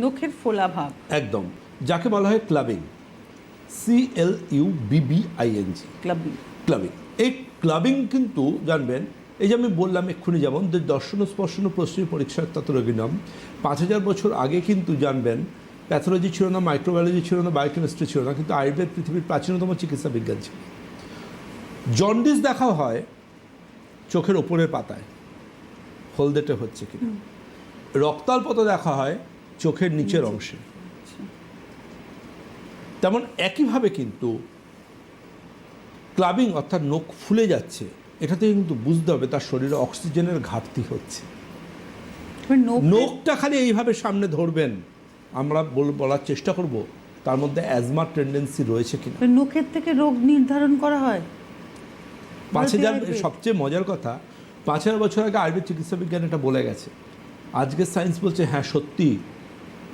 নখের ফোলা ভাব, একদম, যাকে বলা হয় ক্লাবিং, CLUBBING, ক্লাবিং। এই ক্লাবিং কিন্তু জানবেন, এই যে আমি বললাম এক্ষুনি, যেমন যে দর্শন স্পর্শন প্রশ্রী পরীক্ষার তত্ত্বরোগিনাম 5000 বছর আগে কিন্তু জানবেন প্যাথোলজি ছিল না, মাইক্রোবায়োলজি ছিল না, বায়োকেমিস্ট্রি ছিল না, কিন্তু আয়ুর্বেদ পৃথিবীর প্রাচীনতম চিকিৎসা বিজ্ঞান ছিল। জন্ডিস দেখা হয় চোখের ওপরের পাতায়, হলদেটে হচ্ছে কিনা। রক্তাল্পতা দেখা হয় চোখের নিচের অংশে। তেমন একইভাবে কিন্তু ক্লাবিং অর্থাৎ নখ ফুলে যাচ্ছে, এটাতে কিন্তু বুঝতে হবে তার শরীরে অক্সিজেনের ঘাটতি হচ্ছে। নখটা খালি এইভাবে সামনে ধরবেন, আমরা বলার চেষ্টা করব তার মধ্যে অ্যাজমার টেন্ডেন্সি রয়েছে কিনা। নখের থেকে রোগ নির্ধারণ করা হয়। 5000, সবচেয়ে মজার কথা, 5000 বছর আগে আয়ুর্বেদ চিকিৎসা বিজ্ঞান এটা বলে গেছে। আজকের সায়েন্স বলছে হ্যাঁ সত্যি